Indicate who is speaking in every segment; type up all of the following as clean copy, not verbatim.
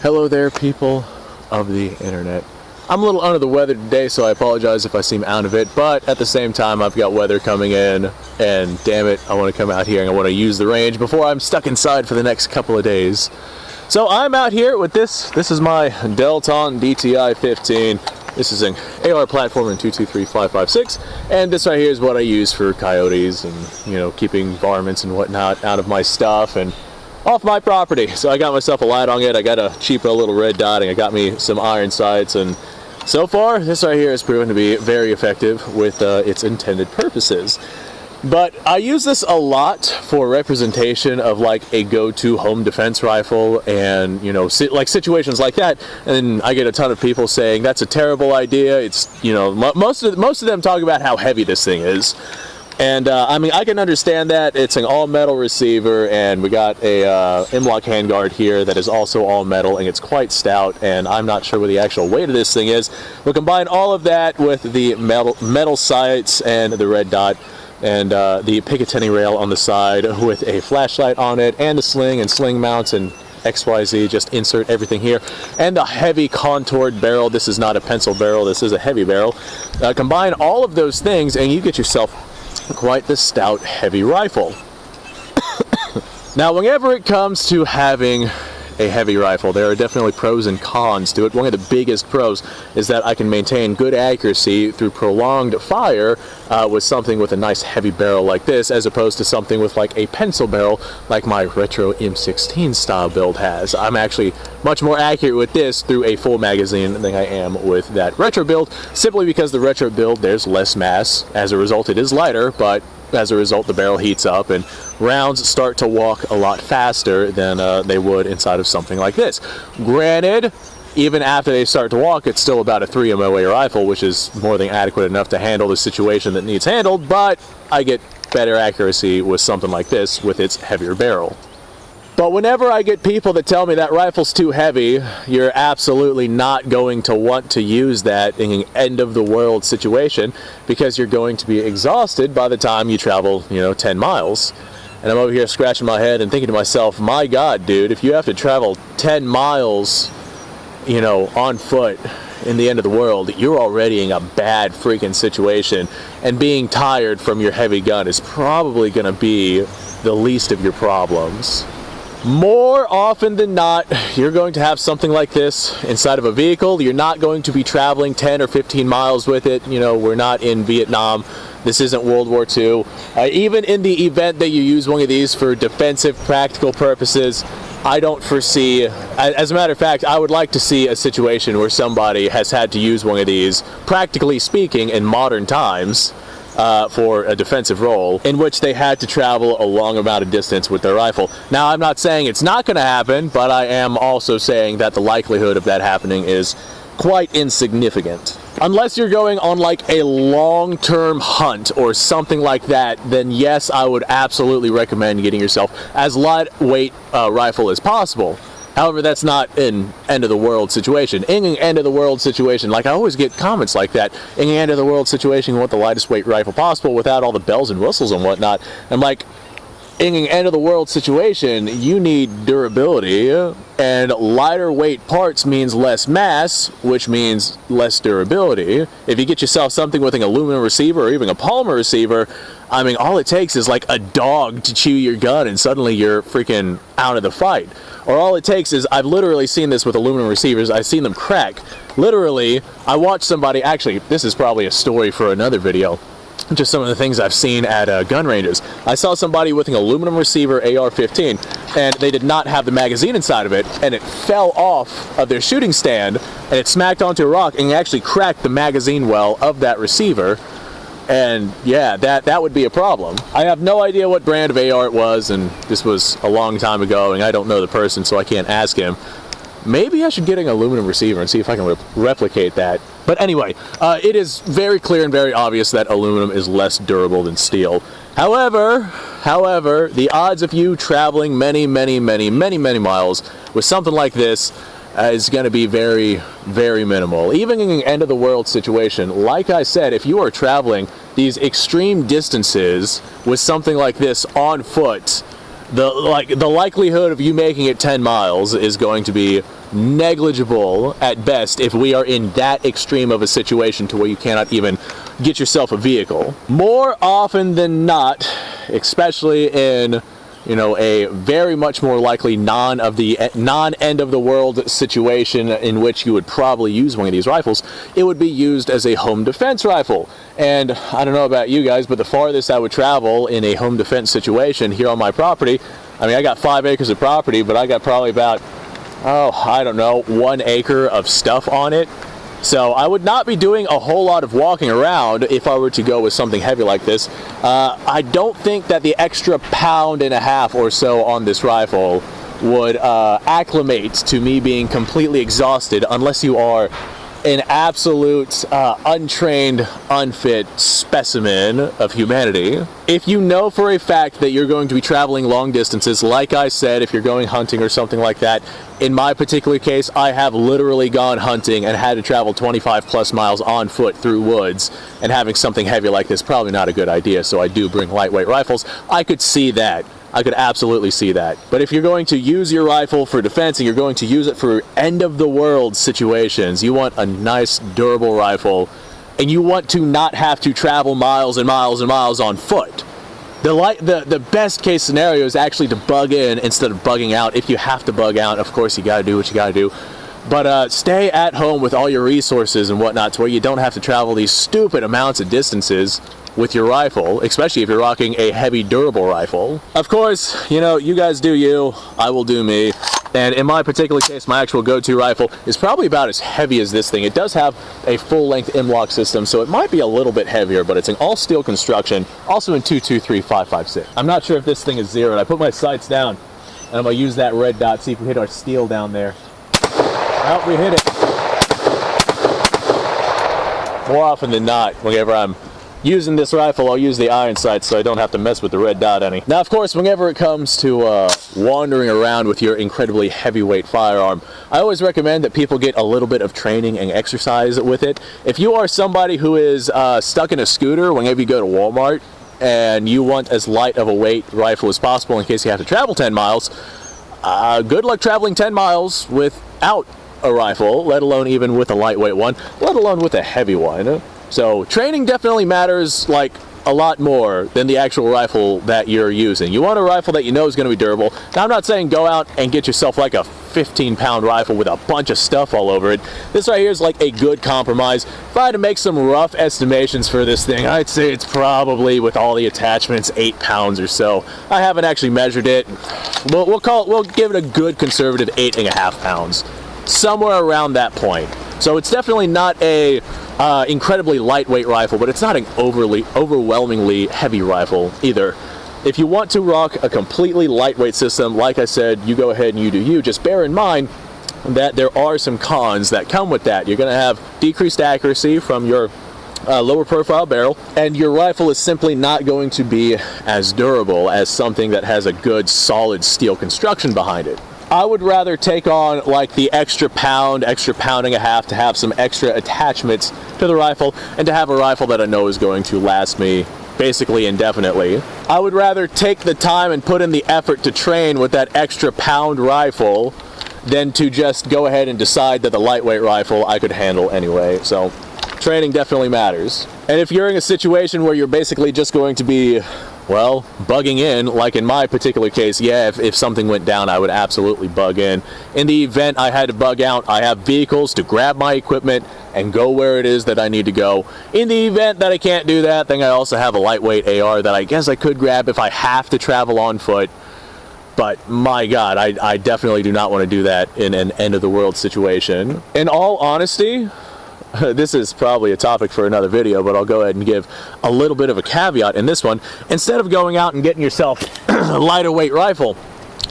Speaker 1: Hello there, people of the internet. I'm a little under the weather today, so I apologize if I seem out of it, but at the same time I've got weather coming in, and damn it, I want to come out here and I want to use the range before I'm stuck inside for the next couple of days. So I'm out here with this is my Delton DTI 15. This is an AR platform in 223556, and this right here is what I use for coyotes and, you know, keeping varmints and whatnot out of my stuff and off my property. So I got myself a light on it, I got a cheap little red dot, and I got me some iron sights, and so far this right here has proven to be very effective with its intended purposes. But I use this a lot for representation of like a go-to home defense rifle, and you know, like situations like that. And I get a ton of people saying that's a terrible idea. It's, you know, most of them talk about how heavy this thing is. And I mean, I can understand that. It's an all-metal receiver, and we got a M-LOK handguard here that is also all-metal, and it's quite stout, and I'm not sure what the actual weight of this thing is. We'll combine all of that with the metal sights and the red dot, and the Picatinny rail on the side with a flashlight on it, and the sling and sling mounts and XYZ, just insert everything here, and the heavy contoured barrel. This is not a pencil barrel, this is a heavy barrel. Combine all of those things and you get yourself quite the stout, heavy rifle. Now, whenever it comes to having a heavy rifle, there are definitely pros and cons to it. One of the biggest pros is that I can maintain good accuracy through prolonged fire with something with a nice heavy barrel like this, as opposed to something with like a pencil barrel like my retro M16 style build has. I'm actually much more accurate with this through a full magazine than I am with that retro build, simply because the retro build, there's less mass. As a result, it is lighter, but as a result, the barrel heats up and rounds start to walk a lot faster than they would inside of something like this. Granted, even after they start to walk, it's still about a 3 MOA rifle, which is more than adequate enough to handle the situation that needs handled, but I get better accuracy with something like this with its heavier barrel. But whenever I get people that tell me that rifle's too heavy, you're absolutely not going to want to use that in an end-of-the-world situation, because you're going to be exhausted by the time you travel, you know, 10 miles. And I'm over here scratching my head and thinking to myself, my God, dude, if you have to travel 10 miles, you know, on foot in the end of the world, you're already in a bad freaking situation, and being tired from your heavy gun is probably going to be the least of your problems. More often than not, you're going to have something like this inside of a vehicle. You're not going to be traveling 10 or 15 miles with it. You know, we're not in Vietnam. This isn't World War II. Even in the event that you use one of these for defensive, practical purposes, I don't foresee, as a matter of fact, I would like to see a situation where somebody has had to use one of these, practically speaking, in modern times, for a defensive role, in which they had to travel a long amount of distance with their rifle. Now, I'm not saying it's not going to happen, but I am also saying that the likelihood of that happening is quite insignificant. Unless you're going on like a long-term hunt or something like that, then yes, I would absolutely recommend getting yourself as lightweight rifle as possible. However, that's not an end-of-the-world situation. In an end-of-the-world situation, like I always get comments like that, in an end-of-the-world situation, you want the lightest weight rifle possible without all the bells and whistles and whatnot. I'm like, in an end-of-the-world situation, you need durability, and lighter weight parts means less mass, which means less durability. If you get yourself something with an aluminum receiver or even a polymer receiver, I mean, all it takes is like a dog to chew your gun and suddenly you're freaking out of the fight. Or all it takes is, I've literally seen this with aluminum receivers, I've seen them crack. Literally, I watched somebody, actually, this is probably a story for another video, just some of the things I've seen at gun ranges. I saw somebody with an aluminum receiver AR-15, and they did not have the magazine inside of it, and it fell off of their shooting stand, and it smacked onto a rock, and it actually cracked the magazine well of that receiver. And yeah, that would be a problem. I have no idea what brand of AR it was, and this was a long time ago, and I don't know the person, so I can't ask him. Maybe I should get an aluminum receiver and see if I can replicate that. But anyway, it is very clear and very obvious that aluminum is less durable than steel. However, the odds of you traveling many miles with something like this is going to be very, very minimal. Even in an end-of-the-world situation, like I said, if you are traveling these extreme distances with something like this on foot, the likelihood of you making it 10 miles is going to be negligible at best if we are in that extreme of a situation to where you cannot even get yourself a vehicle. More often than not, especially in, you know, a very much more likely non end of the world situation in which you would probably use one of these rifles, it would be used as a home defense rifle. And I don't know about you guys, but the farthest I would travel in a home defense situation here on my property, I mean, I got 5 acres of property, but I got probably about, oh, I don't know, 1 acre of stuff on it. So I would not be doing a whole lot of walking around if I were to go with something heavy like this. I don't think that the extra 1.5 pounds or so on this rifle would acclimate to me being completely exhausted unless you are an absolute untrained, unfit specimen of humanity. If you know for a fact that you're going to be traveling long distances, like I said, if you're going hunting or something like that, in my particular case, I have literally gone hunting and had to travel 25 plus miles on foot through woods, and having something heavy like this probably not a good idea, so I do bring lightweight rifles. I could see that. I could absolutely see that. But if you're going to use your rifle for defense and you're going to use it for end of the world situations, you want a nice durable rifle, and you want to not have to travel miles and miles and miles on foot. The best case scenario is actually to bug in instead of bugging out. If you have to bug out, of course you gotta do what you gotta do. But stay at home with all your resources and whatnot to where you don't have to travel these stupid amounts of distances with your rifle, especially if you're rocking a heavy durable rifle. Of course, you know, you guys do you, I will do me. And in my particular case, my actual go-to rifle is probably about as heavy as this thing. It does have a full-length M-LOK system, so it might be a little bit heavier, but it's an all-steel construction, also in 223-556. I'm not sure if this thing is zeroed. I put my sights down, and I'm gonna use that red dot, see if we hit our steel down there. Well, we hit it. More often than not, whenever I'm using this rifle, I'll use the iron sights so I don't have to mess with the red dot any. Now, of course, whenever it comes to wandering around with your incredibly heavyweight firearm, I always recommend that people get a little bit of training and exercise with it. If you are somebody who is stuck in a scooter whenever you go to Walmart and you want as light of a weight rifle as possible in case you have to travel 10 miles, good luck traveling 10 miles without a rifle, let alone even with a lightweight one, let alone with a heavy one. So training definitely matters like a lot more than the actual rifle that you're using. You want a rifle that you know is going to be durable. Now, I'm not saying go out and get yourself like a 15-pound rifle with a bunch of stuff all over it. This right here is like a good compromise. If I had to make some rough estimations for this thing, I'd say it's probably, with all the attachments, 8 pounds or so. I haven't actually measured it. We'll give it a good conservative 8.5 pounds. Somewhere around that point. So it's definitely not a incredibly lightweight rifle, but it's not an overwhelmingly heavy rifle either. If you want to rock a completely lightweight system, like I said, you go ahead and you do you. Just bear in mind that there are some cons that come with that. You're going to have decreased accuracy from your lower profile barrel, and your rifle is simply not going to be as durable as something that has a good solid steel construction behind it. I would rather take on like the extra pound, extra pounding a half to have some extra attachments to the rifle and to have a rifle that I know is going to last me basically indefinitely. I would rather take the time and put in the effort to train with that extra pound rifle than to just go ahead and decide that the lightweight rifle I could handle anyway. So training definitely matters. And if you're in a situation where you're basically just going to be, well, bugging in, like in my particular case, yeah, if something went down, I would absolutely bug in. In the event I had to bug out, I have vehicles to grab my equipment and go where it is that I need to go. In the event that I can't do that, then I also have a lightweight AR that I guess I could grab if I have to travel on foot. But my God, I definitely do not want to do that in an end-of-the-world situation. In all honesty, this is probably a topic for another video, but I'll go ahead and give a little bit of a caveat in this one. Instead of going out and getting yourself a lighter weight rifle,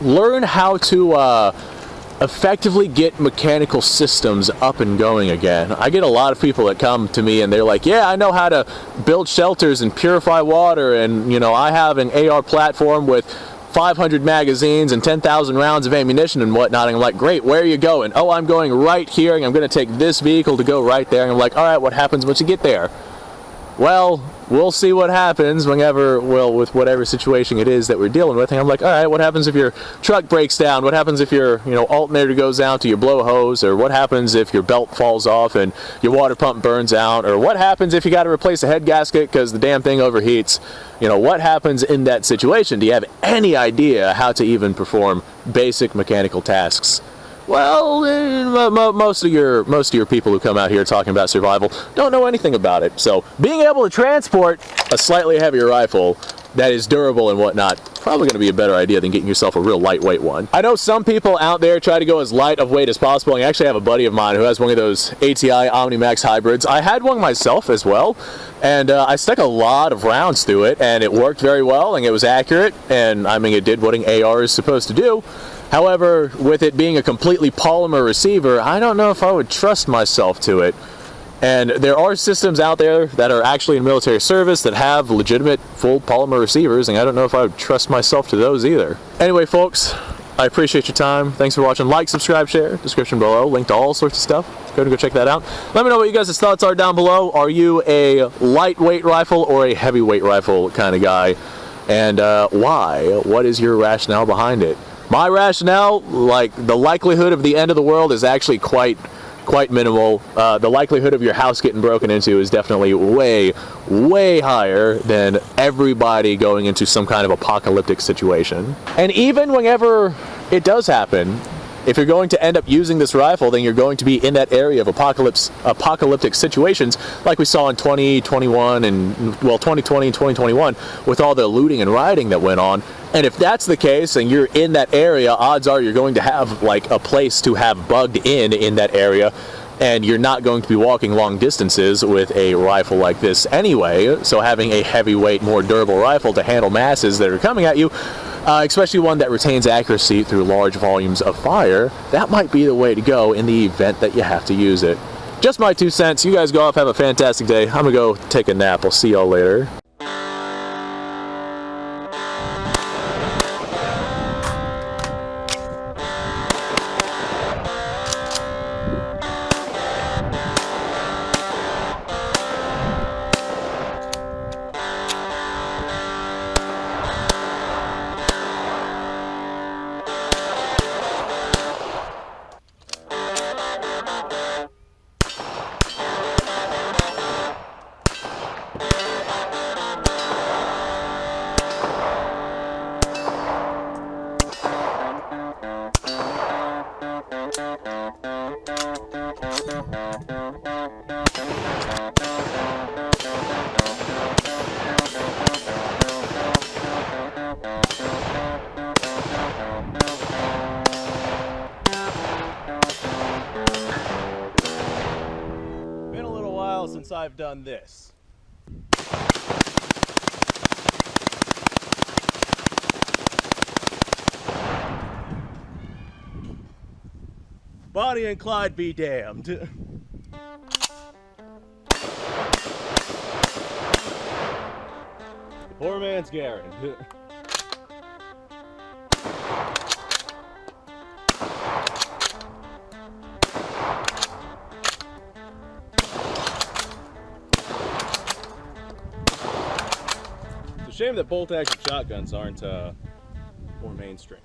Speaker 1: learn how to effectively get mechanical systems up and going again. I get a lot of people that come to me and they're like, yeah, I know how to build shelters and purify water, and you know, I have an AR platform with 500 magazines and 10,000 rounds of ammunition and whatnot. And I'm like, great, where are you going? Oh, I'm going right here, and I'm going to take this vehicle to go right there. And I'm like, all right, what happens once you get there? Well, we'll see what happens whenever, well, with whatever situation it is that we're dealing with. And I'm like, all right, what happens if your truck breaks down? What happens if your, alternator goes out to your blow hose? Or what happens if your belt falls off and your water pump burns out? Or what happens if you got to replace a head gasket because the damn thing overheats? What happens in that situation? Do you have any idea how to even perform basic mechanical tasks? Well, most of your people who come out here talking about survival don't know anything about it. So being able to transport a slightly heavier rifle that is durable and whatnot, probably going to be a better idea than getting yourself a real lightweight one. I know some people out there try to go as light of weight as possible, and I actually have a buddy of mine who has one of those ATI OmniMax hybrids. I had one myself as well, and I stuck a lot of rounds through it, and it worked very well, and it was accurate, and I mean, it did what an AR is supposed to do. However, with it being a completely polymer receiver, I don't know if I would trust myself to it. And there are systems out there that are actually in military service that have legitimate full polymer receivers, and I don't know if I would trust myself to those either. Anyway, folks, I appreciate your time. Thanks for watching. Like, subscribe, share. Description below. Link to all sorts of stuff. Go ahead and go check that out. Let me know what you guys' thoughts are down below. Are you a lightweight rifle or a heavyweight rifle kind of guy? And why? What is your rationale behind it? My rationale, like, the likelihood of the end of the world is actually quite minimal. The likelihood of your house getting broken into is definitely way higher than everybody going into some kind of apocalyptic situation. And even whenever it does happen, if you're going to end up using this rifle, then you're going to be in that area of apocalyptic situations like we saw in 2021 and, well, 2020 and 2021 with all the looting and rioting that went on. And if that's the case and you're in that area, odds are you're going to have like a place to have bugged in that area, and you're not going to be walking long distances with a rifle like this anyway. So having a heavyweight, more durable rifle to handle masses that are coming at you, especially one that retains accuracy through large volumes of fire, that might be the way to go in the event that you have to use it. Just my 2 cents. You guys go off, have a fantastic day. I'm gonna go take a nap. I'll see y'all later. Been a little while since I've done this. Bonnie and Clyde be damned. Poor man's Garen. It's a shame that bolt-action shotguns aren't more mainstream.